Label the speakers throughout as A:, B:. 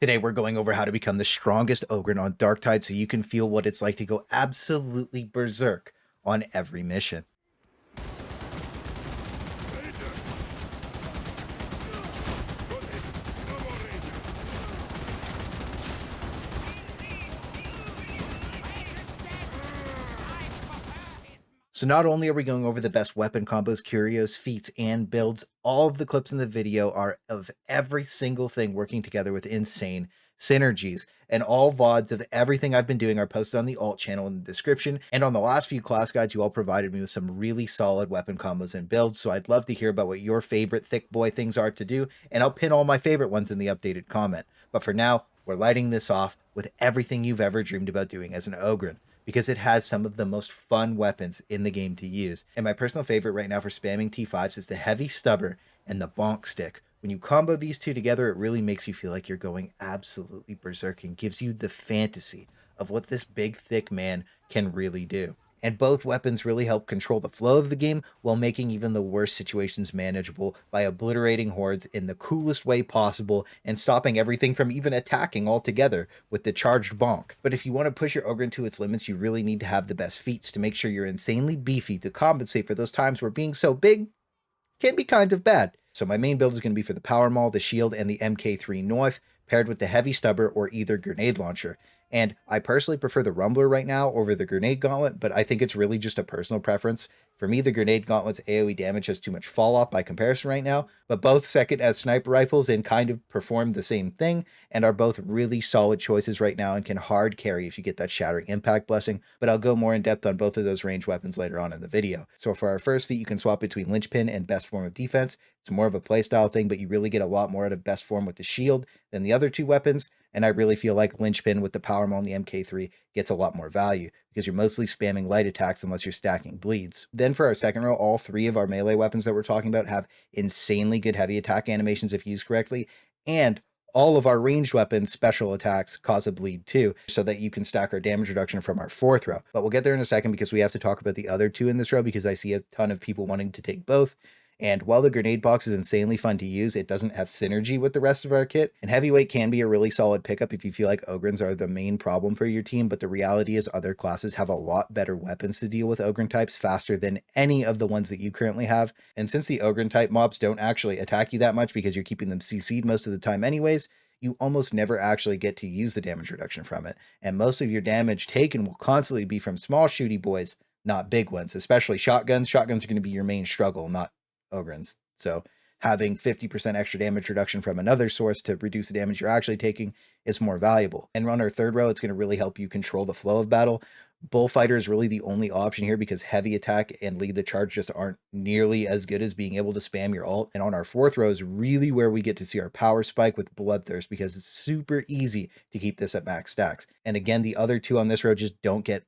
A: Today we're going over how to become the strongest Ogryn on Darktide so you can feel what it's like to go absolutely berserk on every mission. So not only are we going over the best weapon combos, curios, feats, and builds, all of the clips in the video are of every single thing working together with insane synergies. And all VODs of everything I've been doing are posted on the alt channel in the description. And on the last few class guides, you all provided me with some really solid weapon combos and builds. So I'd love to hear about what your favorite thick boy things are to do. And I'll pin all my favorite ones in the updated comment. But for now, we're lighting this off with everything you've ever dreamed about doing as an Ogryn, because it has some of the most fun weapons in the game to use. And my personal favorite right now for spamming T5s is the heavy stubber and the bonk stick. When you combo these two together, it really makes you feel like you're going absolutely berserk and gives you the fantasy of what this big, thick man can really do. And both weapons really help control the flow of the game while making even the worst situations manageable by obliterating hordes in the coolest way possible and stopping everything from even attacking altogether with the charged bonk. But if you want to push your Ogryn to its limits, you really need to have the best feats to make sure you're insanely beefy to compensate for those times where being so big can be kind of bad. So my main build is going to be for the Power Maul, the Shield, and the MK3 Knife, paired with the Heavy Stubber or either Grenade Launcher. And I personally prefer the Rumbler right now over the Grenade Gauntlet, but I think it's really just a personal preference. For me, the Grenade Gauntlet's AoE damage has too much fall off by comparison right now, but both second as sniper rifles and kind of perform the same thing, and are both really solid choices right now and can hard carry if you get that Shattering Impact blessing, but I'll go more in depth on both of those ranged weapons later on in the video. So for our first feat, you can swap between Linchpin and Best Form of Defense. It's more of a playstyle thing, but you really get a lot more out of Best Form with the Shield than the other two weapons, and I really feel like Linchpin with the Power Maul and the MK3 gets a lot more value, because you're mostly spamming light attacks unless you're stacking bleeds. Then for our second row, all three of our melee weapons that we're talking about have insanely good heavy attack animations if used correctly, and all of our ranged weapons special attacks cause a bleed too, so that you can stack our damage reduction from our fourth row. But we'll get there in a second because we have to talk about the other two in this row, because I see a ton of people wanting to take both. And while the grenade box is insanely fun to use, it doesn't have synergy with the rest of our kit. And heavyweight can be a really solid pickup if you feel like Ogryns are the main problem for your team, but the reality is other classes have a lot better weapons to deal with Ogryn types faster than any of the ones that you currently have. And since the Ogryn type mobs don't actually attack you that much because you're keeping them CC'd most of the time anyways, you almost never actually get to use the damage reduction from it. And most of your damage taken will constantly be from small shooty boys, not big ones, especially shotguns. Shotguns are going to be your main struggle, not Ogryns. So having 50% extra damage reduction from another source to reduce the damage you're actually taking is more valuable. And on our third row, it's going to really help you control the flow of battle. Bullfighter is really the only option here because heavy attack and lead the charge just aren't nearly as good as being able to spam your ult. And on our fourth row is really where we get to see our power spike with Bloodthirst, because it's super easy to keep this at max stacks. And again, the other two on this row just don't get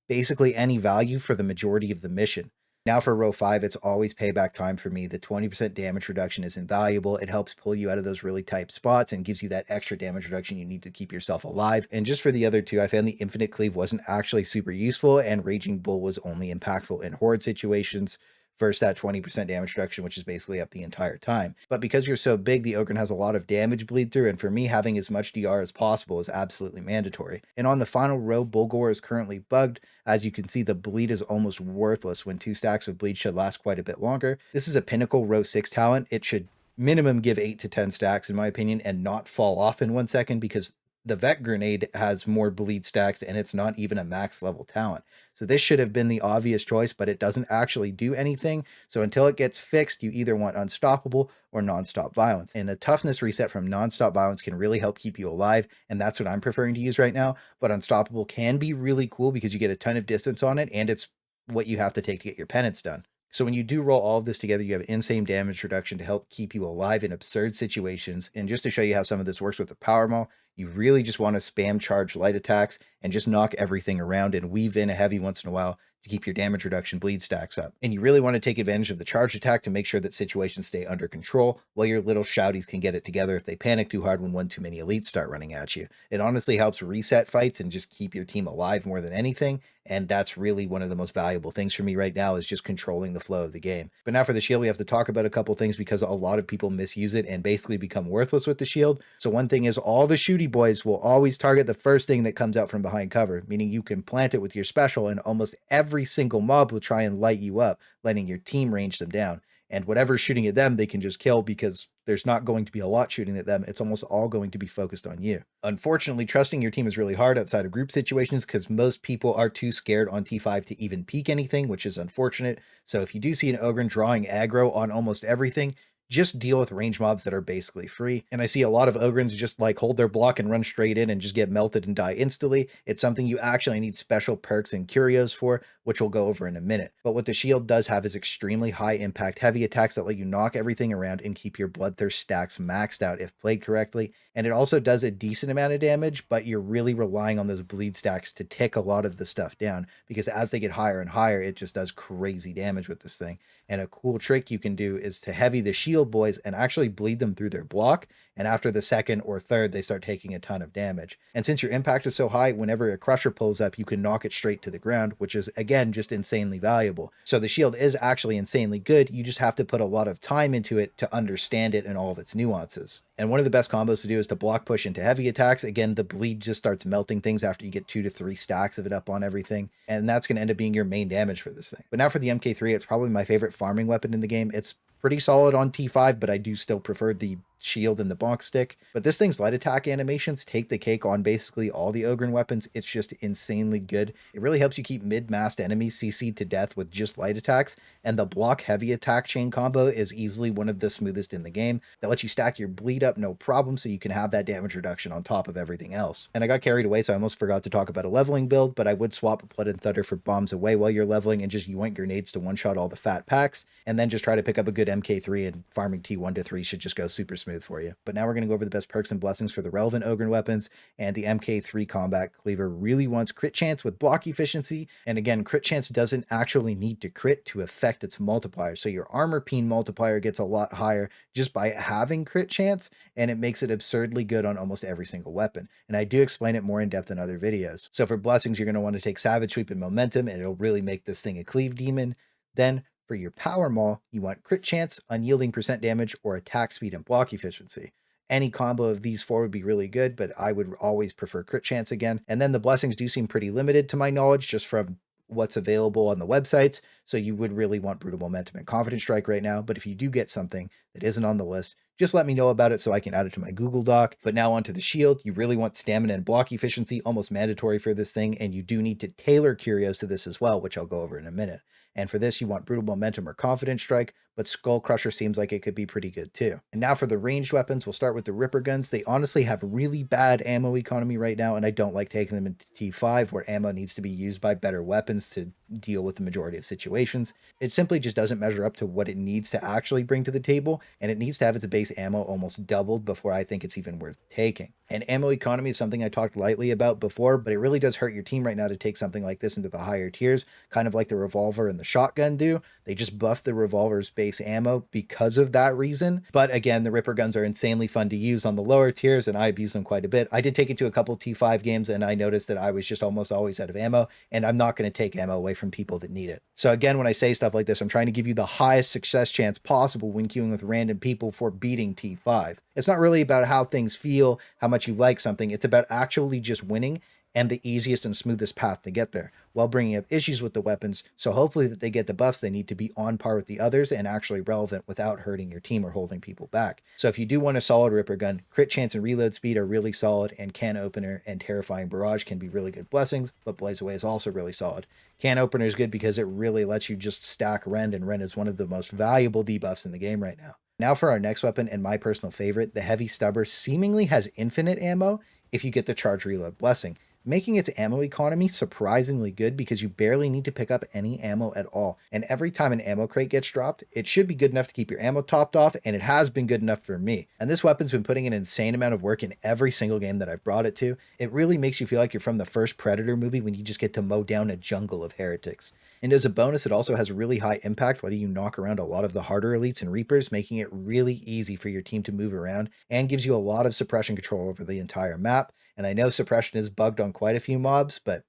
A: basically any value for the majority of the mission. Now for row 5, it's always payback time for me. The 20% damage reduction is invaluable. It helps pull you out of those really tight spots and gives you that extra damage reduction you need to keep yourself alive. And just for the other two, I found the Infinite Cleave wasn't actually super useful, and Raging Bull was only impactful in horde situations versus that 20% damage reduction, which is basically up the entire time. But because you're so big, the Ogryn has a lot of damage bleed through, and for me, having as much DR as possible is absolutely mandatory. And on the final row, Bulgor is currently bugged. As you can see, the bleed is almost worthless when 2 stacks of bleed should last quite a bit longer. This is a pinnacle row 6 talent. It should minimum give 8 to 10 stacks in my opinion and not fall off in 1 second, because the Vet Grenade has more bleed stacks and it's not even a max level talent. So this should have been the obvious choice, but it doesn't actually do anything. So until it gets fixed, you either want Unstoppable or Nonstop Violence. And the toughness reset from Nonstop Violence can really help keep you alive, and that's what I'm preferring to use right now. But Unstoppable can be really cool because you get a ton of distance on it, and it's what you have to take to get your penance done. So when you do roll all of this together, you have insane damage reduction to help keep you alive in absurd situations. And just to show you how some of this works with the Power Maul, you really just want to spam charge light attacks and just knock everything around and weave in a heavy once in a while to keep your damage reduction bleed stacks up. And you really want to take advantage of the charge attack to make sure that situations stay under control, while your little shouties can get it together if they panic too hard when one too many elites start running at you. It honestly helps reset fights and just keep your team alive more than anything, and that's really one of the most valuable things for me right now, is just controlling the flow of the game. But now for the shield, we have to talk about a couple things because a lot of people misuse it and basically become worthless with the shield. So one thing is, all the shooty boys will always target the first thing that comes out from behind cover, meaning you can plant it with your special and almost every single mob will try and light you up, letting your team range them down. And whatever's shooting at them, they can just kill because there's not going to be a lot shooting at them. It's almost all going to be focused on you. Unfortunately, trusting your team is really hard outside of group situations because most people are too scared on T5 to even peek anything, which is unfortunate. So if you do see an Ogryn drawing aggro on almost everything, just deal with range mobs that are basically free. And I see a lot of Ogryns just like hold their block and run straight in and just get melted and die instantly. It's something you actually need special perks and Curios for, which we'll go over in a minute. But what the shield does have is extremely high impact heavy attacks that let you knock everything around and keep your bloodthirst stacks maxed out if played correctly. And it also does a decent amount of damage, but you're really relying on those bleed stacks to tick a lot of the stuff down, because as they get higher and higher, it just does crazy damage with this thing. And a cool trick you can do is to heavy the shield boys and actually bleed them through their block. And after the second or third, they start taking a ton of damage. And since your impact is so high, whenever a crusher pulls up, you can knock it straight to the ground, which is, again, just insanely valuable. So the shield is actually insanely good. You just have to put a lot of time into it to understand it and all of its nuances. And one of the best combos to do is to block push into heavy attacks. Again, the bleed just starts melting things after you get 2 to 3 stacks of it up on everything. And that's going to end up being your main damage for this thing. But now for the MK3, it's probably my favorite farming weapon in the game. It's pretty solid on T5, but I do still prefer the shield and the bonk stick. But this thing's light attack animations take the cake on basically all the Ogryn weapons. It's just insanely good. It really helps you keep mid-mast enemies CC'd to death with just light attacks, and the block heavy attack chain combo is easily one of the smoothest in the game. That lets you stack your bleed up no problem, so you can have that damage reduction on top of everything else. And I got carried away, so I almost forgot to talk about a leveling build, but I would swap Blood and Thunder for bombs away while you're leveling and just yoink grenades to one-shot all the fat packs, and then just try to pick up a good MK3, and farming T1 to 3 should just go super smooth for you. But now we're going to go over the best perks and blessings for the relevant Ogryn weapons, and the MK3 Combat Cleaver really wants crit chance with block efficiency, and again, crit chance doesn't actually need to crit to affect its multiplier, so your armor peen multiplier gets a lot higher just by having crit chance, and it makes it absurdly good on almost every single weapon. And I do explain it more in depth in other videos. So for blessings, you're going to want to take Savage Sweep and Momentum, and it'll really make this thing a cleave demon. Then for your power maul, you want crit chance, unyielding percent damage, or attack speed and block efficiency. Any combo of these 4 would be really good, but I would always prefer crit chance again. And then the blessings do seem pretty limited to my knowledge, just from what's available on the websites. So you would really want Brutal Momentum and Confident Strike right now. But if you do get something that isn't on the list, just let me know about it so I can add it to my Google Doc. But now onto the shield. You really want stamina and block efficiency, almost mandatory for this thing. And you do need to tailor Curios to this as well, which I'll go over in a minute. And for this, you want Brutal Momentum or Confident Strike, but Skull Crusher seems like it could be pretty good too. And now for the ranged weapons, we'll start with the Ripper Guns. They honestly have really bad ammo economy right now, and I don't like taking them into T5, where ammo needs to be used by better weapons to deal with the majority of situations. It simply just doesn't measure up to what it needs to actually bring to the table, and it needs to have its base ammo almost doubled before I think it's even worth taking. And ammo economy is something I talked lightly about before, but it really does hurt your team right now to take something like this into the higher tiers, kind of like the revolver and the shotgun do. They just buff the revolver's base ammo because of that reason. But again, the Ripper Guns are insanely fun to use on the lower tiers, and I abuse them quite a bit. I did take it to a couple T5 games, and I noticed that I was just almost always out of ammo, and I'm not going to take ammo away from people that need it. So again, when I say stuff like this, I'm trying to give you the highest success chance possible when queuing with random people for beating T5. It's not really about how things feel, how much you like something. It's about actually just winning and the easiest and smoothest path to get there, while bringing up issues with the weapons, so hopefully that they get the buffs they need to be on par with the others and actually relevant without hurting your team or holding people back. So if you do want a solid Ripper Gun, crit chance and reload speed are really solid, and Can Opener and Terrifying Barrage can be really good blessings, but Blaze Away is also really solid. Can Opener is good because it really lets you just stack Rend, and Rend is one of the most valuable debuffs in the game right now. Now for our next weapon, and my personal favorite, the Heavy Stubber seemingly has infinite ammo if you get the Charge Reload blessing. making its ammo economy surprisingly good because you barely need to pick up any ammo at all. And every time an ammo crate gets dropped, it should be good enough to keep your ammo topped off, and it has been good enough for me. And this weapon's been putting an insane amount of work in every single game that I've brought it to. It really makes you feel like you're from the first Predator movie when you just get to mow down a jungle of heretics. And as a bonus, it also has really high impact, letting you knock around a lot of the harder elites and reapers, making it really easy for your team to move around, and gives you a lot of suppression control over the entire map. And I know suppression is bugged on quite a few mobs, but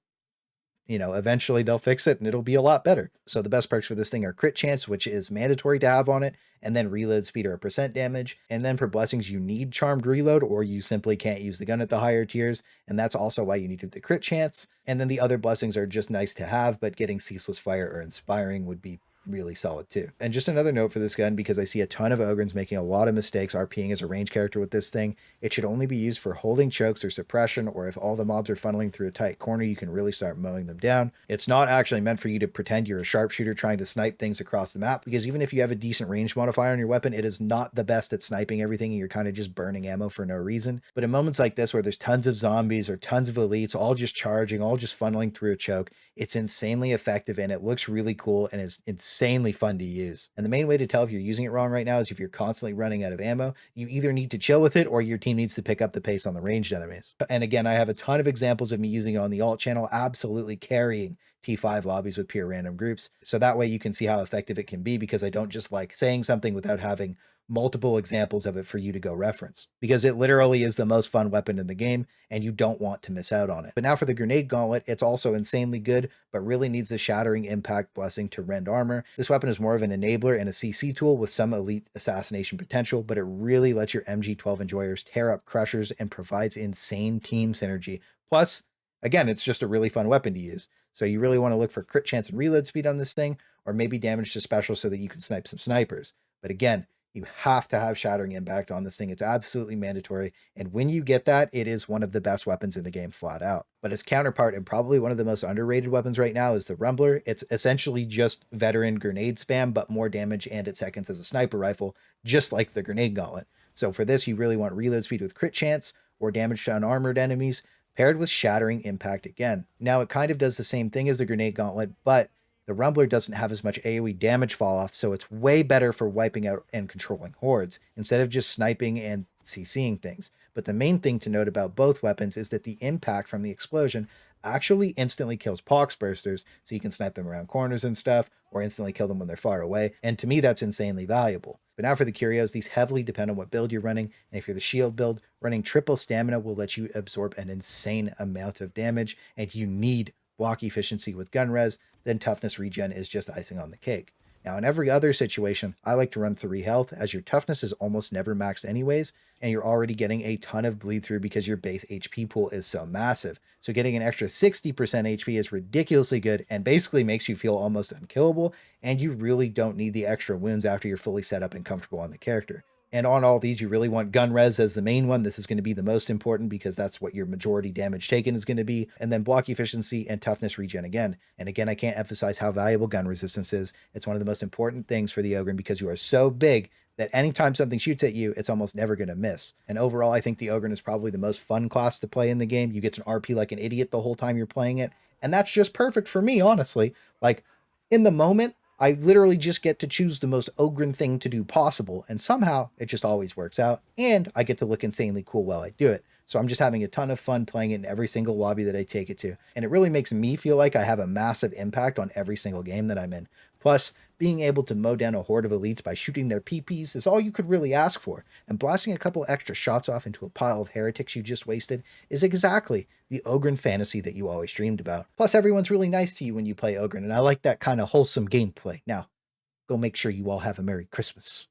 A: eventually they'll fix it and it'll be a lot better. So the best perks for this thing are crit chance, which is mandatory to have on it, and then reload speed or percent damage. And then for blessings, you need charmed reload, or you simply can't use the gun at the higher tiers. And that's also why you need the crit chance. And then the other blessings are just nice to have, but getting ceaseless fire or inspiring would be really solid too. And just another note for this gun, because I see a ton of Ogryns making a lot of mistakes RPing as a range character with this thing, it should only be used for holding chokes or suppression, or if all the mobs are funneling through a tight corner, you can really start mowing them down. It's not actually meant for you to pretend you're a sharpshooter trying to snipe things across the map, because even if you have a decent range modifier on your weapon, it is not the best at sniping everything and you're kind of just burning ammo for no reason. But in moments like this where there's tons of zombies or tons of elites all just charging, all just funneling through a choke, it's insanely effective and it looks really cool and is insanely fun to use. And the main way to tell if you're using it wrong right now is if you're constantly running out of ammo, you either need to chill with it or your team needs to pick up the pace on the ranged enemies. And again, I have a ton of examples of me using it on the alt channel, absolutely carrying T5 lobbies with pure random groups. So that way you can see how effective it can be, because I don't just like saying something without having multiple examples of it for you to go reference, because it literally is the most fun weapon in the game and you don't want to miss out on it. But now for the grenade gauntlet, it's also insanely good, but really needs the shattering impact blessing to rend armor. This weapon is more of an enabler and a CC tool with some elite assassination potential, but it really lets your MG12 enjoyers tear up crushers and provides insane team synergy. Plus, again, it's just a really fun weapon to use. So you really want to look for crit chance and reload speed on this thing, or maybe damage to special so that you can snipe some snipers. But again, you have to have shattering impact on this thing. It's absolutely mandatory. And when you get that, it is one of the best weapons in the game flat out. But its counterpart, and probably one of the most underrated weapons right now, is the Rumbler. It's essentially just veteran grenade spam, but more damage, and it seconds as a sniper rifle, just like the grenade gauntlet. So for this, you really want reload speed with crit chance or damage to unarmored enemies, paired with shattering impact again. Now, it kind of does the same thing as the grenade gauntlet, but the Rumbler doesn't have as much AoE damage fall off, so it's way better for wiping out and controlling hordes, instead of just sniping and CCing things. But the main thing to note about both weapons is that the impact from the explosion actually instantly kills poxbursters, so you can snipe them around corners and stuff, or instantly kill them when they're far away, and to me that's insanely valuable. But now for the Curios, these heavily depend on what build you're running, and if you're the shield build, running triple stamina will let you absorb an insane amount of damage, and you need block efficiency with gun res, then toughness regen is just icing on the cake. Now, in every other situation, I like to run 3 health, as your toughness is almost never maxed anyways, and you're already getting a ton of bleed through because your base HP pool is so massive. So getting an extra 60% HP is ridiculously good and basically makes you feel almost unkillable, and you really don't need the extra wounds after you're fully set up and comfortable on the character. And on all these, you really want gun res as the main one. This is going to be the most important because that's what your majority damage taken is going to be. And then block efficiency and toughness regen again. And again, I can't emphasize how valuable gun resistance is. It's one of the most important things for the Ogryn because you are so big that anytime something shoots at you, it's almost never going to miss. And overall, I think the Ogryn is probably the most fun class to play in the game. You get to RP like an idiot the whole time you're playing it. And that's just perfect for me, honestly. Like, in the moment, I literally just get to choose the most Ogryn thing to do possible, and somehow it just always works out, and I get to look insanely cool while I do it. So I'm just having a ton of fun playing it in every single lobby that I take it to, and it really makes me feel like I have a massive impact on every single game that I'm in. Plus, being able to mow down a horde of elites by shooting their PPs is all you could really ask for, and blasting a couple extra shots off into a pile of heretics you just wasted is exactly the Ogryn fantasy that you always dreamed about. Plus, everyone's really nice to you when you play Ogryn, and I like that kind of wholesome gameplay. Now, go make sure you all have a Merry Christmas.